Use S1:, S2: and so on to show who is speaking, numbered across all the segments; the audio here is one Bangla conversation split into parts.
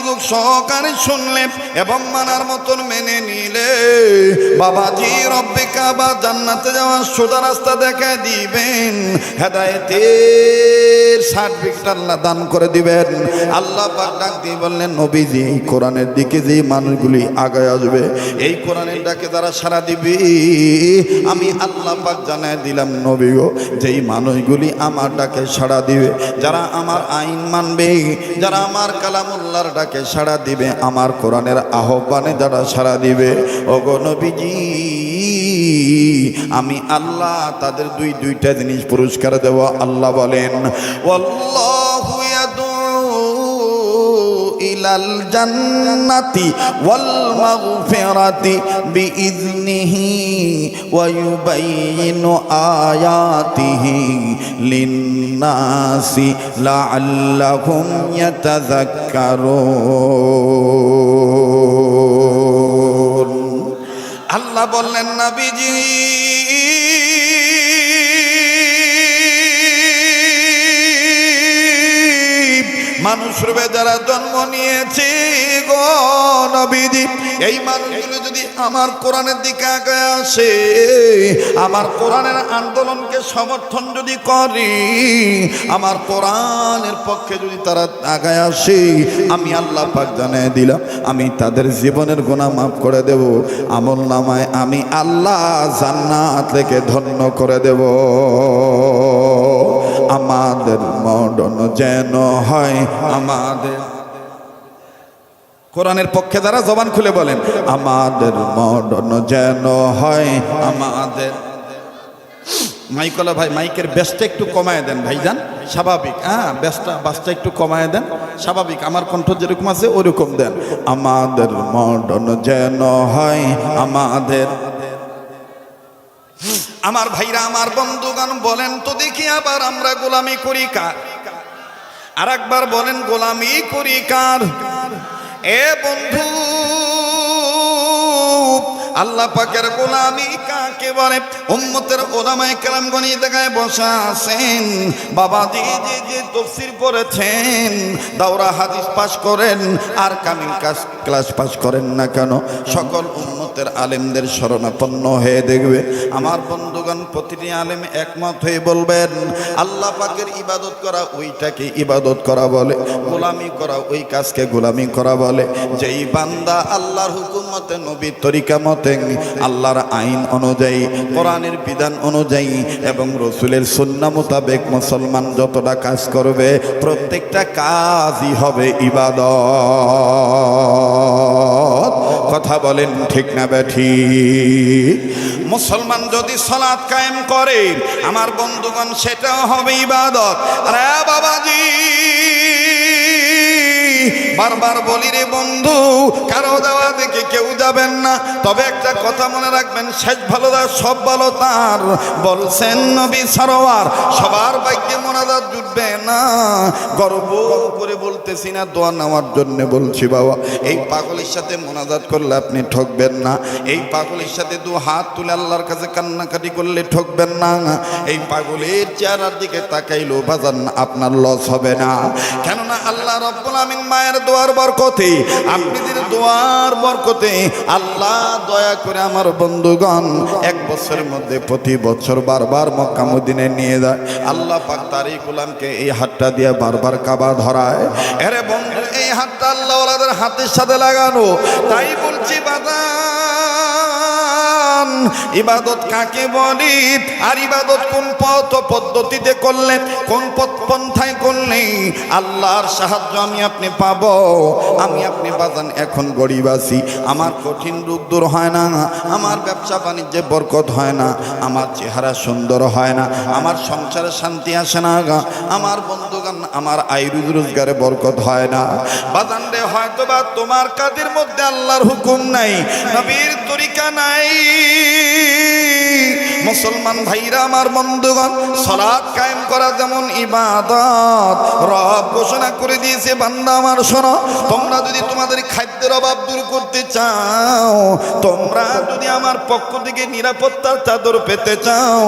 S1: মনোযোগ সহকারে শুনলে এবং মানার মতন মেনে নিলে বাবাজি রব্বে কাবা জান্নাতে যাওয়ার সোজা রাস্তা দেখায় দিবেন, হেদায়েতের সার্টিফিকেট আল্লাহ দান করে দিবেন। আল্লাহ পাক ডাক দিয়ে বললেন, নবীজি এই কোরআনের দিকে যে মানুষগুলি আগায় আসবে, এই কোরআনের ডাকে যারা সাড়া দিবে, আমি আল্লাহ পাক জানায় দিলাম নবী গো, যেই মানুষগুলি আমার ডাকে সাড়া দিবে, যারা আমার আইন মানবে, যারা আমার কালামুল্লাহর ডাকে সাড়া দিবে, আমার কোরআনের আহ্বানে যারা সাড়া দিবে, ওগো নবীজি আমি আল্লাহ তাদের দুইটা জিনিস পুরস্কার দেব। আল্লাহ বলেন, ওয়াল্লাহু ইলাল জান্নাতি ওয়াল মাগফিরাতি বিইذনিহি ওয়া ইউবাইয়িনু আয়াতিহি লিন-নাসি লাআল্লাহুম ইয়াতাযাক্কারুন। আল্লাহ বললেন, নবীজি মানুষ রূপে যারা জন্ম নিয়েছে গো নবীজি, এই মানুষগুলো যদি আমার কোরআনের দিকে আগায় আসে, আমার কোরআনের আন্দোলনকে সমর্থন যদি করে, আমার কোরআনের পক্ষে যদি তারা আগায় আসে, আমি আল্লাহ পাক জানিয়ে দিলাম আমি তাদের জীবনের গুনাহ মাফ করে দেব, আমল নামায় আমি আল্লাহ জান্নাত থেকে ধন্য করে দেব। আমাদের মরণ যেন হয়, আমাদের কোরআনের পক্ষে যারা জবান খুলে বলেন, আমাদের মরণ যেন হয়, আমাদের মাইকলা ভাই মাইকের বেসটা একটু কমায় দেন ভাইজান, স্বাভাবিক, হ্যাঁ বাসটা একটু কমায় দেন, স্বাভাবিক আমার কণ্ঠ যেরকম আছে ওরকম দেন। আমাদের মরণ যেন হয়, আমাদের, আমার ভাইরা আমার বন্ধুগণ বলেন তো দেখি আবার আমরা গোলামি করি কার? আর একবার বলেন, গোলামি করি কার? এ বন্ধু, আল্লাহ পাকের গোলামি কাকে বলে? উম্মতের ওলামায়ে কেরামগণ এই জায়গায় বসা আছেন, বাবাজি যে তাফসীর পড়েছেন, দাওরা হাদিস পাশ করেন আর কামিল ক্লাস পাশ করেন না কেন, সকল উম্মতের আলেমদের শরণাপন্ন হয়ে দেখবে আমার বন্ধুগণ, প্রতিটি আলেম একমত হয়ে বলবেন, আল্লাহ পাকের ইবাদত করা ওইটাকে ইবাদত করা বলে, গোলামি করা ওই কাজকে গোলামি করা বলে। যেই বান্দা আল্লাহর হুকুম মতে, নবীর তরিকা মতে, আল্লাহর আইন অনুযায়ী, কোরআনের বিধান অনুযায়ী এবং রসুলের সুন্নাহ মোতাবেক মুসলমান যতটা কাজ করবে, প্রত্যেকটা কাজই হবে ইবাদত। কথা বলেন ঠিক না বেঠিক? মুসলমান যদি সালাত কায়েম করে আমার বন্ধুগণ, সেটাও হবে ইবাদত। আরে বাবাজি, বারবার বলি রে বন্ধু, কারো দেওয়া দেখে কেউ যাবেন না, তবে একটা কথা মনে রাখবেন, শেষ ভালো তার সব ভালো তার, বলছেন নবী সরওয়ার। সবার ভাগ্যে মোনাজাত জুটবে না, গর্ব করে বলতেছি না, দোয়া নেওয়ার জন্য বলছি বাবা। এই পাগলের সাথে মোনাজাত করলে আপনি ঠকবেন না, এই পাগলের সাথে দু হাত তুলে আল্লাহর কাছে কান্নাকাটি করলে ঠকবেন না, এই পাগলের চেহারার দিকে তাকাইলেও বাজান আপনার লস হবে না। কেননা আল্লাহ রাব্বুল আমিন মায়ের দোয়ার বরকতে, আপনাদের দোয়ার বরকতে আল্লাহ দয়া করে আমার বন্ধুগণ এক বছরের মধ্যে প্রতি বছর বারবার মক্কা মদিনায় নিয়ে যায়। আল্লাহ পাক তারই গোলামকে এই হাতটা দিয়ে বারবার কাবা ধরায়। আরে বন্ধু, এই হাতটা আল্লাহ ওয়ালাদের হাতের সাথে লাগানো, তাই বলছি বাদান, ইবাদত কাকে বলি? আর ইবাদত কোন পথ পদ্ধতিতে করলে, কোন পথ পন্থায় করলে আল্লাহর সাহায্য আমি আপনি পাবো? আমি আপনি বাজান এখন গরিব আছি, আমার কঠিন রোগ দূর হয় না, আমার ব্যবসা বাণিজ্যে বরকত হয় না, আমার চেহারা সুন্দর হয় না, আমার সংসারে শান্তি আসে না, আমার বন্ধুগণ আমার আয় রোজগারে বরকত হয় না। বাজান রে, হয়তো বা তোমার কাজের মধ্যে আল্লাহর হুকুম নাই, নবীর তরিকা নাই, মুসলমান ভাইরা আমার বন্ধুগণ, সালাত কায়েম করা যেমন ইবাদত, রব ঘোষণা করে দিয়েছে, বান্দা আমার শোনো, তোমরা যদি তোমাদের খাদ্যের অভাব দূর করতে চাও, তোমরা যদি আমার পক্ষ থেকে নিরাপত্তার চাদর পেতে চাও,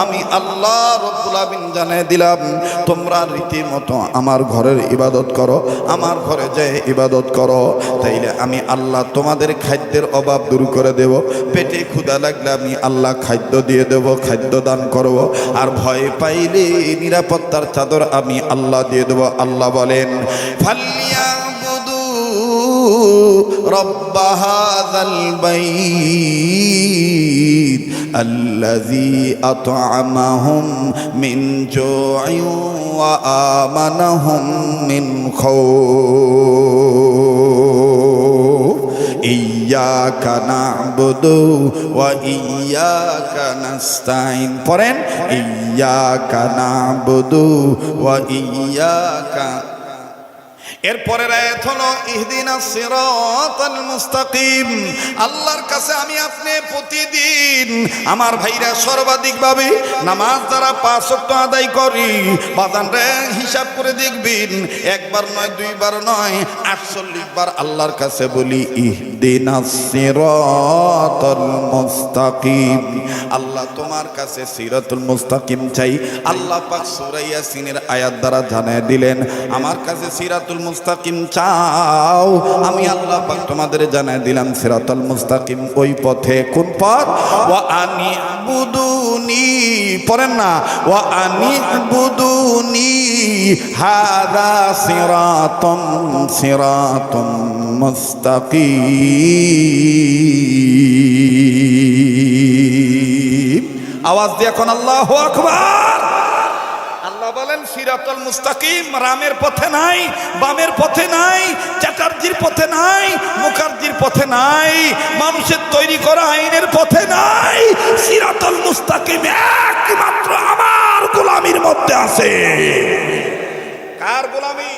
S1: আমি আল্লাহ রব্বুল আমিন জানিয়ে দিলাম, তোমরা রীতিমতো আমার ঘরের ইবাদত করো, আমার ঘরে যে ইবাদত করো, তাইলে আমি আল্লাহ তোমাদের খাদ্যের অভাব দূর করে দেব। পেটে ক্ষুধা লাগলে আমি আল্লাহ খাদ্য দিয়ে দেব, খাদ্য দান করব। আর ভয় পাইলে নিরাপত্তার চাদর আমি আল্লাহ দিয়ে দেব। আল্লাহ বলেন, ফালিয়াবুদু রব্ব হাযাল বাইত আল্লাযী আত'আমাহুম মিন জু'ইন ওয়া আমানাহুম মিন খাউফ। ইয়্যাকা না'বুদু ওয়া ইয়্যাকা নাস্তাঈন। পড়েন, ইয়্যাকা না'বুদু ওয়া ইয়্যাকা। এরপরের আয়াত হলো ইহদিনাস সিরাতাল মুস্তাকিম। আল্লাহর কাছে আমি আপনি প্রতিদিন আমার ভাইরা সর্বাধিকভাবে নামাজ যারা 5 ওয়াক্ত আদায় করি, বাজান রে হিসাব করে দেখবেন, একবার নয়, দুইবার নয়, 48 বার আল্লাহর কাছে বলি ইহদিনাস সিরাতাল মুস্তাকিম। আল্লাহ তোমার কাছে সিরাতুল মুস্তাকিম চাই। আল্লাহ পাক সূরা ইয়াসিনের আয়াত দ্বারা জানিয়ে দিলেন, আমার কাছে সিরাতুল মুস্তাকিম চাও, আমি আল্লাহ পাক তোমাদের জানিয়ে দিলাম সিরাতুল মুস্তাকিম ওই পথে। কোন পথ? ওয়া আনিবুদুনি। পড়েন না, ওয়া আনিবুদুনি হাযা সিরাতুম মুস্তাকিম। আওয়াজ দিয়ে এখন আল্লাহু আকবার। আল্লাহ বলেন সিরাতুল মুস্তাকিম, রামের পথে নাই, বামের পথে নাই, চ্যাটার্জির পথে নাই, মুখার্জির পথে নাই, মানুষের তৈরি করা আইনের পথে নাই। সিরাতুল মুস্তাকিম একমাত্র আমার গোলামির মধ্যে আছে। কার গোলামি?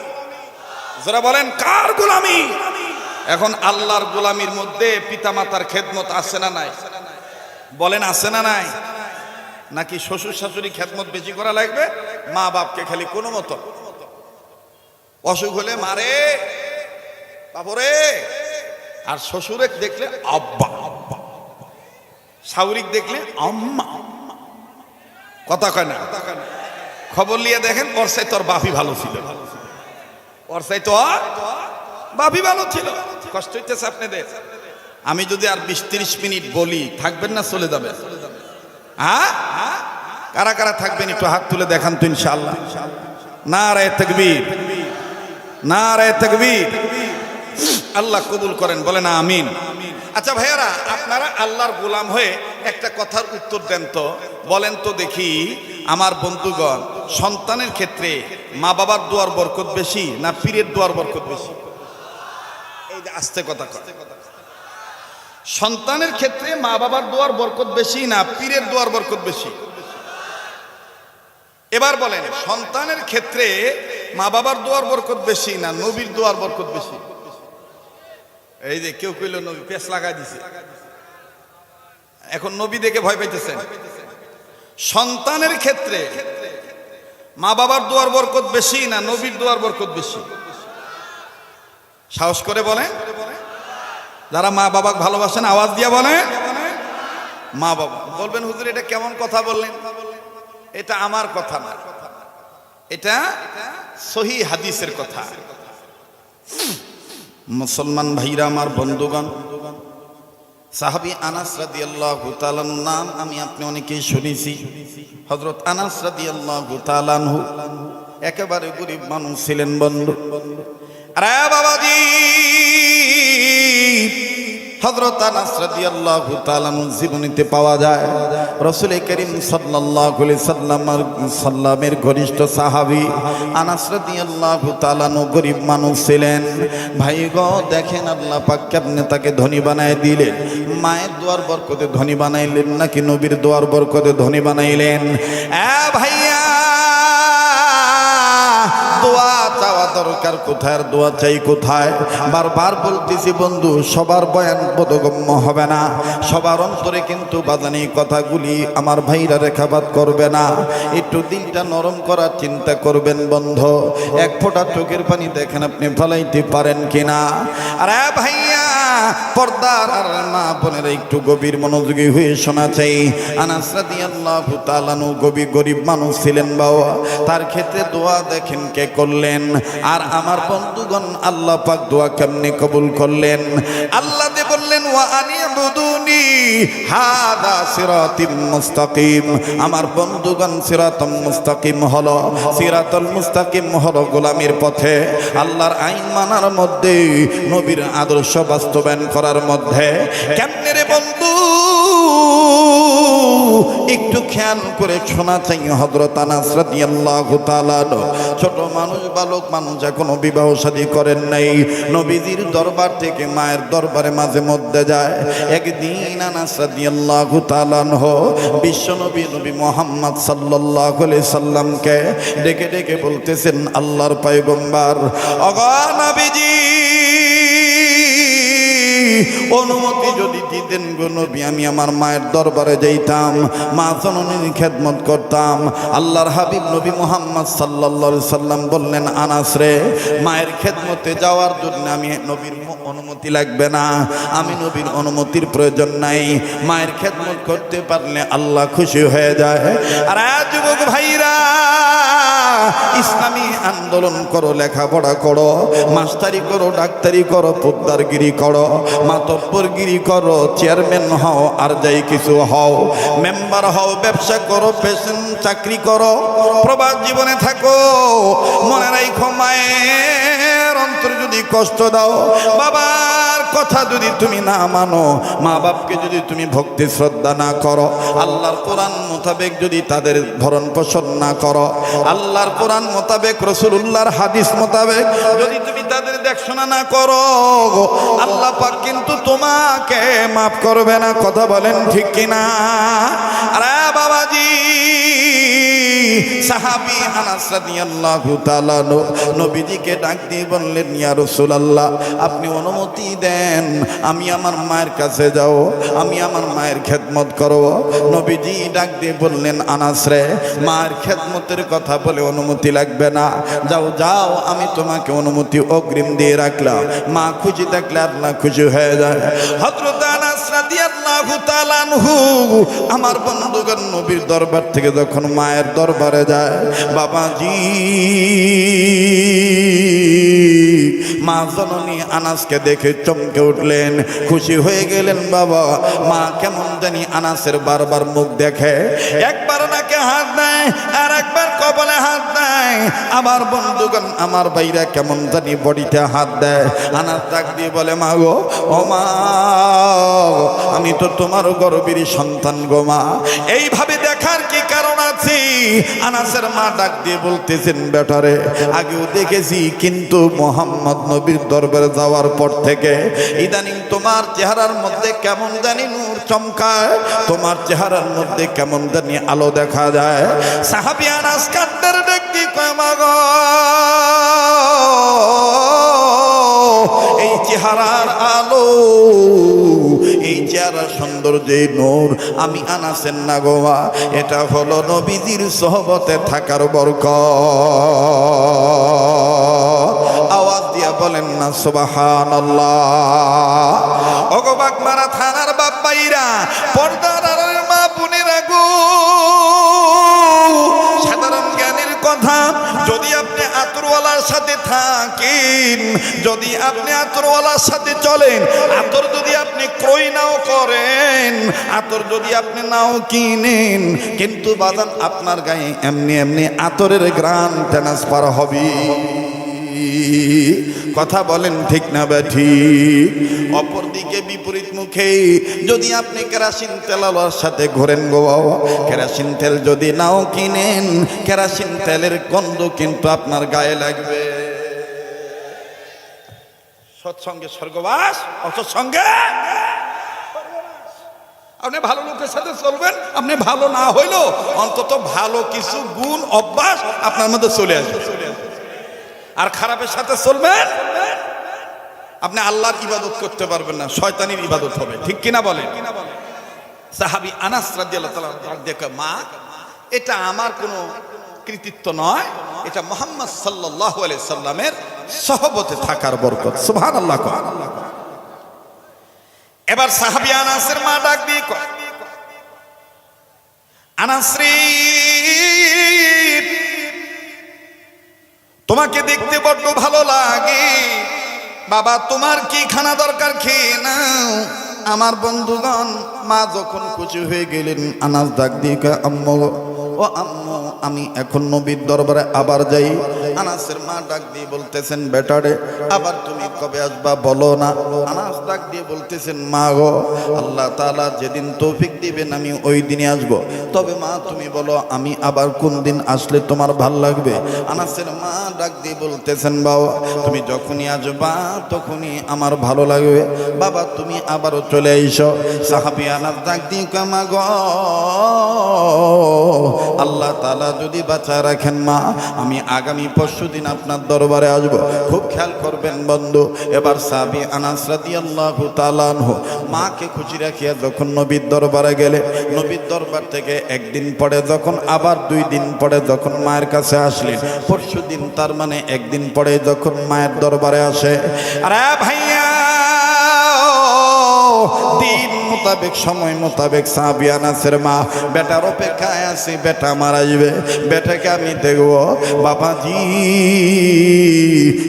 S1: যারা বলেন কার গোলামি? এখন আল্লাহর গোলামির মধ্যে পিতামাতার খেদমত আছে না নাই? বলেন আছে না নাই? নাকি শ্বশুর শাশুড়ি খেদমত বেশি করা লাগবে? মা বাপকে খালি কোনো মতো অসুখ হলে মারে বাপরে, আর শ্বশুরে দেখলে আব্বা, শাশুড়ি দেখলে আম্মা। কথা কয় না? খবর নিয়ে দেখেন, ওর চাই তোর বাপি ভালো ছিল, ওর চাই তো বাপি ভালো ছিল। কষ্ট হইতেছে আপনাদের? আমি যদি আর 20-30 মিনিট বলি, থাকবেন না চলে যাবে? হ্যাঁ, কারা কারা থাকবেন একটু হাত তুলে দেখান তো ইনশাআল্লাহ। নারায়ে তাকবীর, নারায়ে তাকবীর। আল্লাহ কবুল করেন, বলেন আমিন। আচ্ছা ভাইয়ারা, আপনারা আল্লাহর গোলাম হয়ে একটা কথার উত্তর দেন তো, বলেন তো দেখি আমার বন্ধুগণ, সন্তানের ক্ষেত্রে মা বাবার দোয়ার বরকত বেশি না পীরের দোয়ার বরকত বেশি? এই যে আস্তে কথা কয়, সন্তানের ক্ষেত্রে মা বাবার দোয়ার বরকত বেশি না পীরের দোয়ার বরকত বেশি? এবার বলেন, সন্তানের ক্ষেত্রে মা বাবার দোয়ার বরকত বেশি না নবীর দোয়ার বরকত বেশি? এই যে কেউ কইল নবী, পেছ লাগাই দিছে, এখন নবী দেখে ভয় পাইতেছেন। সন্তানের ক্ষেত্রে মা বাবার দোয়ার বরকত বেশি না নবীর দোয়ার বরকত বেশি? সাহস করে বলেন, যারা মা বাবাকে ভালোবাসেন আওয়াজ দিয়ে বলেন মা বাবা। বলবেন হুজুর এটা কেমন কথা বললেন? এটা আমার কথা না, এটা সহিহ হাদিসের কথা। মুসলমান ভাইরা আমার বন্ধুগণ, সাহাবী আনাস রাদিয়াল্লাহু তাআলা নাম আমি আপনি অনেকেই শুনেছি। হযরত আনাস রাদিয়াল্লাহু তাআলা আনহু একেবারে গরীব মানুষ ছিলেন বন্ধু। আরে বাবাজি, হযরত আনাস রাদিয়াল্লাহু তাআলা জীবনীতে পাওয়া যায় রাসূল করিম সাল্লাল্লাহু আলাইহি সাল্লামের ঘনিষ্ঠ সাহাবী আনাস রাদিয়াল্লাহু তাআলা গরীব মানুষ ছিলেন। ভাই গো দেখেন আল্লাহ পাক কেমনে তাকে ধনী বানায় দিলেন। মায়ের দোয়ার বরকতে ধনী বানাইলেন নাকি নবীর দোয়ার বরকতে ধনী বানাইলেন? ভাইয়া, দোয়া চাওয়া দরকার দরকার কোথায় আর দোয়া চাই কোথায়? বারবার বলতেছি বন্ধু, সবার বয়ান বোধগম্য হবে না, সবার অন্তরে কিন্তু বাদানি কথাগুলি আমার ভাইরা রেখাপাত করবে না। একটু দিলটা নরম করার চিন্তা করবেন বন্ধু। এক ফোঁটা চোখের পানি দেখেন আপনি ফলাইতে পারেন কিনা? আরে ভাইয়া, পর্দার আর মা বোনেরা একটু গভীর মনোযোগী হয়ে শোনা চাই। আনাস রাদিয়াল্লাহু তাআলা আনহু গরিব মানুষ ছিলেন বাবা, তার ক্ষেত্রে দোয়া দেখেন কে করলেন। আর আমার বন্ধুগণ, আল্লাহ পাক দোয়া কেমনে কবুল করলেন? আল্লাহ দে বললেন, ওয়া আনিবুদুনি হাদা সিরাতুম মুস্তাকিম। আমার বন্ধুগণ, সিরাতুম মুস্তাকিম হলো, সিরাতুল মুস্তাকিম হলো গোলামির পথে, আল্লাহর আইন মানার মধ্যে, নবীর আদর্শ বাস্তবায়ন করার মধ্যে। কেমনে রে বন্ধু? একটু খেয়াল করে শোনা চাই। হযরত আনাস রাদিয়াল্লাহু তাআলা, ছোট মানুষ, বালক মানুষ, এখনো বিবাহ শাদী করেন নাই, নবীজির দরবার থেকে মায়ের দরবারে মাঝে মধ্যে যায়। একদিন আনাস রাদিয়াল্লাহু তাআলা বিশ্ব নবী মুহাম্মদ সাল্লাল্লাহু আলাইহি সাল্লামকে ডেকে ডেকে বলতেছেন, আল্লাহর পয়গম্বর, ওগো নবীজি, অনুমতি যদি দিতেন গো নবী, আমি আমার মায়ের দরবারে যাইতাম, মা জননীর খেদমত করতাম। আল্লাহর হাবিব নবী মুহাম্মদ সাল্লাল্লাহু আলাইহি সাল্লাম বললেন, আনাস রে, মায়ের খেদমতে যাওয়ার জন্য আমি নবীর অনুমতি লাগবে না, আমি নবীর অনুমতির প্রয়োজন নাই, মায়ের খেদমত করতে পারলে আল্লাহ খুশি হয়ে যায়। আর যুবক ভাইরা, ইসলামী আন্দোলন করো, লেখাপড়া করো, মাস্টারি করো, ডাক্তারি করো, পোদ্দারগিরি করো, মাতব্বরগিরি করো, চেয়ারম্যান হও, আর যাই কিছু হও, মেম্বার হও, ব্যবসা করো, পেশন চাকরি করো, প্রবাস জীবনে থাকো, মনে রাখো, মায়ের অন্তর যদি কষ্ট দাও, বাবার কথা যদি তুমি না মানো, মা বাপকে যদি তুমি ভক্তি শ্রদ্ধা না করো, আল্লাহর কোরআন মোতাবেক যদি তাদের ভরণ পোষণ না করো, আল্লাহর কোরআন মোতাবেক, রাসূলুল্লাহর হাদিস মোতাবেক যদি তুমি তাদের দেখশোনা না করো, আল্লাহ পাক কিন্তু তোমাকে মাফ করবে না। কথা বলেন ঠিক কিনা? আরে বাবাজি, সাহাবী আনাস রাদিয়াল্লাহু তাআলা নবীজিকে ডাক দিয়ে বললেন, ইয়া রাসূলুল্লাহ, আপনি অনুমতি দেন, আমি আমার মায়ের কাছে যাও, আমি আমার মায়ের খেদমত করব। নবীজি ডাক দিয়ে বললেন, আনাস রে, মায়ের খেদমতের কথা বলে অনুমতি লাগবে না, যাও যাও, আমি তোমাকে অনুমতি অগ্রিম দিয়ে রাখলাম। মা খুশি থাকলে আল্লাহ খুশি হয়ে যায়। হযরত আনাস রাদিয়াল্লাহু তাআলা আনহু আমার বন্ধুগণ নবীর দরবার থেকে যখন মায়ের দরবারে যায়, বাবাজি, মা জননী আনাসকে দেখে চমকে উঠলেন, খুশি হয়ে গেলেন। বাবা, মা কেমন জানি আনাসের বারবার মুখ দেখে, একবার নাকে হাত দেয়, আর একবার কপালে হাত দেয়। আমার বন্ধুগণ, আমার ভাইরা কেমন জানি বডিতে হাত দেয়। আনাস ডাক দিয়ে বলে, মা গো, ও মা, আমি তো তোমার গর্বের সন্তান গো মা। এইভাবে দেখার কি কারণ আছে? আনাসের মা ডাক দিয়ে বলতেছেন, বেটারে, আগেও দেখেছি, কিন্তু মোহাম্মদ নবীর দরবারে যাওয়ার পর থেকে ইদানিং তোমার চেহারার মধ্যে কেমন জানি নূর চমকায়, তোমার চেহারার মধ্যে কেমন জানি আলো দেখা যায়। সাহাবী আনাস কান্দার ডাক দিয়ে কয়, মা গো, এই চেহারার আলো, এই চেহারার সৌন্দর্যে নূর আমি আনাসের না গো মা, এটা হলো নবীজির সোহবতে থাকার বরকত। আওয়াজ দিয়া বলেন না সুবহানাল্লাহ। ওগো বাগমারা থানার বাপ্পাইরা, পর্দার আড়ালের মা বোনেরা গো, সাধারণ জ্ঞানের কথা, যদি আপনি আতরওয়ালার সাথে থাকেন, যদি আপনি আতরওয়ালার সাথে চলেন, আতর যদি আপনি ক্রয় নাও করেন, আতর যদি আপনি নাও কিনেন, কিন্তু বাজান আপনার গায়ে এমনি এমনি আতরের ঘ্রাণ ট্রান্সফার হবে। কথা বলেন ঠিক না ব্যাঠি? অপরদিকে বিপরীত মুখে যদি আপনি কেরাসিন তেলার সাথে ঘোরেন গো বাবা, কেরাসিন তেল যদি নাও কিনেন, কেরাসিন তেলের গন্ধ কিন্তু আপনার গায়ে লাগবে। সৎসঙ্গে স্বর্গবাস, অসৎসঙ্গে আপনি ভালো লোকের সাথে চলবেন, আপনি ভালো না হইলেও অন্তত ভালো কিছু গুণ অভ্যাস আপনার মধ্যে চলে আসবে। আর খারাপের সাথে চলবেন, আপনি আল্লাহর ইবাদত করতে পারবেন না, শয়তানির ইবাদত হবে। ঠিক কিনা বলেন? সাহাবী আনাস রাদিয়াল্লাহু তাআলা দেখে, মা, এটা আমার কোনো কৃতিত্ব নয়, এটা মুহাম্মদ সাল্লাল্লাহু আলাইহি সাল্লামের সহবতে থাকার বরকত। সুবহানাল্লাহ। এবার সাহাবী আনাসের মা ডাক দিয়ে কয়, আনাস রে, তোমাকে দেখতে বড্ড ভালো লাগে, বাবা তোমার কি খানা দরকার খেয়ে নাও। আমার বন্ধুগণ, মা যখন খুশি হয়ে গেলেন, আনাস ডাক দিয়ে কয়, আম্মু, ও আম্মু, আমি এখন নবীর দরবারে আবার যাই। আনাসের মা ডাক দিয়ে বলতেছেন, বেটারে, আবার তুমি কবে আসবা বলো না। আনাস ডাক দিয়ে বলতেছেন, মা গো, আল্লাহ তাআলা যেদিন তৌফিক দিবেন আমি ওই দিনে আসবো, তবে মা তুমি বলো আমি আবার কোন দিন আসলে তোমার ভাল লাগবে। আনাসের মা ডাক দিয়ে বলতেছেন, বাবা তুমি যখনই আসবা তখনই আমার ভালো লাগবে, বাবা তুমি আবারও চলে আইসো। সাহাবী আনাস ডাক দিয়ে কয়, মা গো, আল্লাহ তাআলা যদি বাঁচা রাখেন মা, আমি আগামী পরশুদিন আপনার দরবারে আসব, খুব খেয়াল করবেন বন্ধু। এবার সাহাবী আনাস রাদিয়াল্লাহু তাআলা আনহু মাকে খুশি রাখিয়া যখন নবীর দরবারে গেলে, নবীর দরবার থেকে একদিন পরে যখন আবার 2 দিন পরে যখন মায়ের কাছে আসলেন, পরশুদিন তার মানে একদিন পরে যখন মায়ের দরবারে আসে, আরে ভাইয়া, দিন মোতাবেক সময় মোতাবেক সাহাবী আনাসের মা বেটার অপেক্ষায় আছে, বেটা মারা যাবে, বেটাকে আমি দেখব বাবাজি।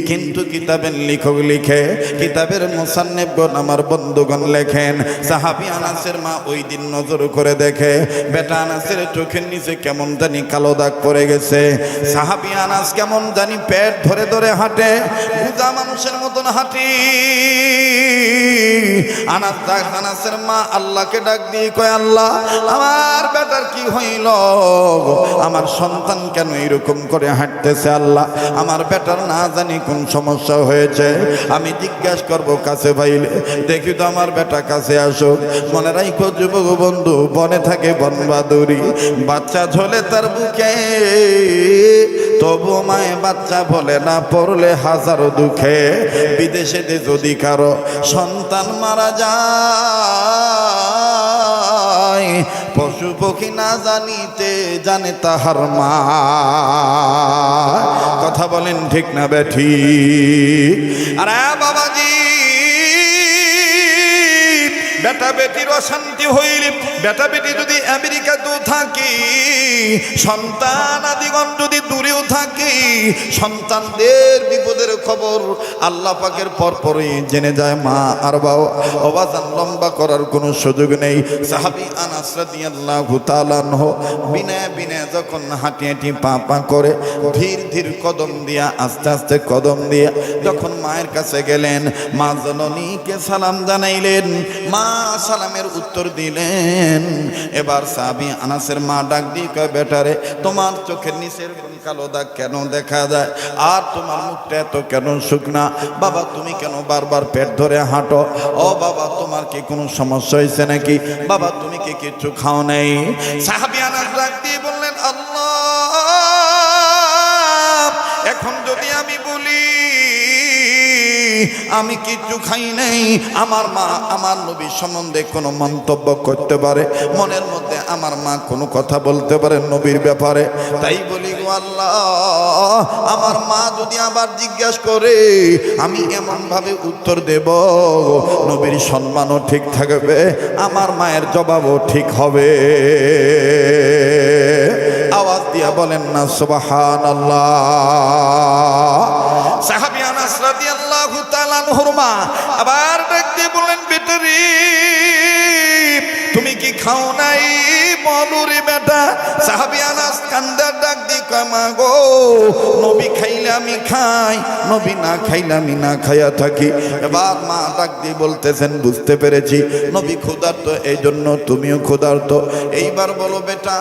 S1: কিন্তু কিতাবের লেখক লিখে, কিতাবের মুসান্নিফগণ আমার বন্ধুগণ লেখেন, সাহাবী আনাসের মা ওই দিন নজর করে দেখে বেটা আনাসের চোখের নিচে কেমন জানি কালো দাগ পড়ে গেছে। সাহাবী আনাস কেমন জানি পেট ধরে ধরে হাঁটে, বুঝা মানুষের মতন হাঁটি। আনাসের মা আল্লাহকে ডাক দিয়ে কয়, আল্লাহ আমার বেটার কি হইল, আমার সন্তান কেন এরকম করে হাঁটতেছে, আল্লাহ আমার বেটার না জানি কোন সমস্যা হয়েছে, আমি জিজ্ঞাসা করবো কাছে পাইলে, দেখি তো আমার বেটা কাছে আসুক। মনে রাখো যুবক বন্ধু, বনে থাকে বনবাদুরি, বাচ্চা ঝোলে তার বুকে, তবু মায়ে বাচ্চা বলে না, পড়লে হাজারো দুঃখে। বিদেশে যদি কারো সন্তান মারা যায়, পশু পক্ষী না জানিতে জানে তাহার মা। কথা বলেন ঠিক না বেঠি? আরে বাবাজি, বেটা বেটির অশান্তি হইলে, বেটা বেটি যদি আমেরিকাতেও থাকি, সন্তান আদিগণ যদি দূরেও থাকি, সন্তানদের বিপদের খবর আল্লাহ পাকের পরপরই জেনে যায় মা আর বাবা। অবাজান লম্বা করার কোনো সুযোগ নেই। সাহাবী আনাস রাদিয়াল্লাহু তাআলা আনহু বিনয় বিনয় যখন হাঁটি হাঁটি পা পা করে, ধীর ধীর কদম দিয়া, আস্তে আস্তে কদম দিয়া যখন মায়ের কাছে গেলেন, মা জননীকে সালাম জানাইলেন, মা সালামের উত্তর দিলেন। এবার সাহাবী আনাসের মা ডাক দিয়ে কয়, বেটারে, তোমার চোখের নিচের কালো দাগ কেন দেখা যায়, আর তোমার মুখটা এত কেন শুকনা, বাবা তুমি কেন বারবার পেট ধরে হাঁটো, ও বাবা তোমার কি কোনো সমস্যা হয়েছে নাকি, বাবা তুমি কি কিছু খাও নাই? সাহাবী আনাস ডাক দিয়ে বললেন, আল্লাহ, এখন যদি আমি বলি আমি কিচ্ছু খাই নাই, আমার মা আমার নবী সম্বন্ধে কোনো মন্তব্য করতে পারে, মনের মধ্যে আমার মা কোনো কথা বলতে পারে নবীর ব্যাপারে, তাই বলি গো আল্লাহ, আমার মা যদি আবার জিজ্ঞাসা করে আমি এমন ভাবে উত্তর দেব নবীর সম্মানও ঠিক থাকবে, আমার মায়ের জবাবও ঠিক হবে। আওয়াজ দিয়া বলেন না সুবহানাল্লাহ। সাহাবী আনাস রাদিয়াল্লাহু তাআলা আনহুর মা আবার ডাক দিয়ে বললেন, বেটারে, তুমি কি খাও নাই বলো রে বেটা। সাহাবী আনাস কান্দার ডাক দিয়ে কয়, মা গো, নবী খাইলে আমি খাই, নবী না খাইলে আমি না খাইয়া থাকি। এবার মা ডাক দিয়ে বলতেছেন, বুঝতে পেরেছি নবী ক্ষুধার্ত, এই জন্য তুমিও ক্ষুধার্ত। এইবার বলো বেটা,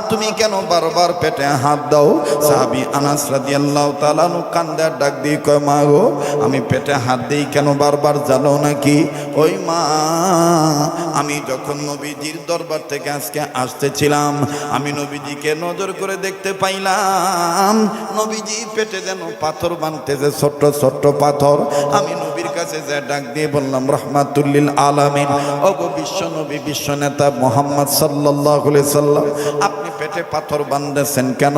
S1: তুমি কেন বারবার পেটে হাত দাও? সাহাবী আনাস রাদিয়াল্লাহু তাআলা আনহু কান্দার ডাক দিয়ে কয়, মা গো, আমি পেটে হাত দেই কেন বারবার জানো নাকি? ওই মা, আমি যখন নবীজির দরবার থেকে আজকে আসতেছিলাম, আমি নবীজিকে নজর করে দেখতে পাইলাম নবীজি পেটে যেন পাথর বানতেছে, ছোট্ট ছোট্ট পাথর। আমি নবীর কাছে যা ডাক দিয়ে বললাম, রহমাতুল্লিল আলামিন, ওগো বিশ্ব নবী, বিশ্ব নেতা মুহাম্মদ সাল্লাল্লাহু আলাইহি সাল্লাম, আপনি পেটে পাথর বাঁধতেছেন কেন?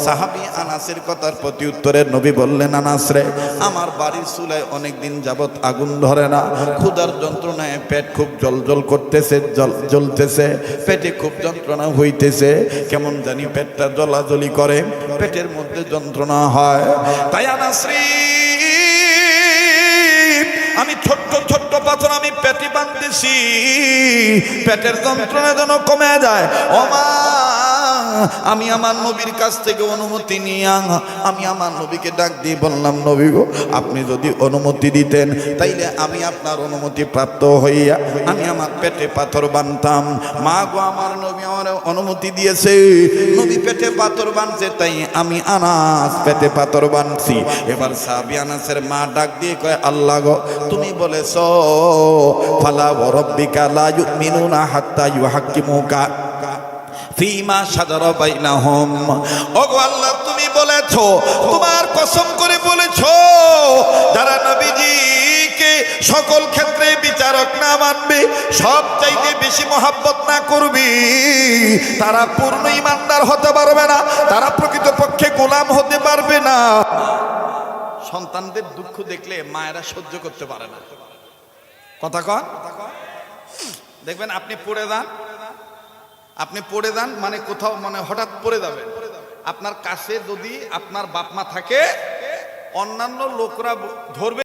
S1: সাহাবী আনাসের কথার প্রতি উত্তরে নবী বললেন, আনাস রে, আমার বাড়ির চুলায় অনেক দিন যাবত আগুন ধরে না, ক্ষুধার যন্ত্রণায় পেট খুব জ্বলজ্বল করতেছে, জ্বলতেছে, পেটে খুব যন্ত্রণা হইতেছে, কেমন জানি পেটটা জ্বলাজ্বলি করে, পেটের মধ্যে যন্ত্রণা হয়। তাই আনাস রে, আমি ছোট্ট ছোট্ট পাথর আমি পেটে বাঁধতেছি, পেটের যন্ত্রণা যেন কমে যায়। ও মা, আমি আমার নবীর কাছ থেকে অনুমতি নিয়ে আমি আমার নবীকে ডাক দিয়ে বললাম, নবী গো, আপনি যদি অনুমতি দিতেন তাইলে আমি আপনার অনুমতি প্রাপ্ত হইয়া আমি আমার পেটে পাথর বাঁধতাম। মা গো, আমার নবী আমার অনুমতি দিয়েছে, নবী পেটে পাথর বাঁধছে, তাই আমি আনাস পেটে পাথর বাঁধছি। এবার সাহাবী আনাসের মা ডাক দিয়ে কয়, আল্লাহ গো, তুমি বলেছো ফালা ওয়া রাব্বিকা লা ইউমিনুনা হাত্তা ইউহাক্কিমুকা ফিমা শাজারা বাইনাহুম। ওগো আল্লাহ, তুমি বলেছো, তোমার কসম করে বলেছো, যারা নবীজিকে সকল ক্ষেত্রে বিচারক না মানবে, সব চাইতে বেশি মহাব্বত না করবে, তারা পূর্ণ ইমানদার হতে পারবে না, তারা প্রকৃতপক্ষে গোলাম হতে পারবে না। সন্তানদের দুঃখ দেখলে মায়েরা সহ্য করতে পারে না। কথা কন, দেখবেন আপনি পড়ে যান, আপনি পড়ে যান মানে কোথাও মানে হঠাৎ পড়ে যাবেন, আপনার কাছে যদি আপনার বাপ মা থাকে, অন্যান্য লোকরা ধরবে।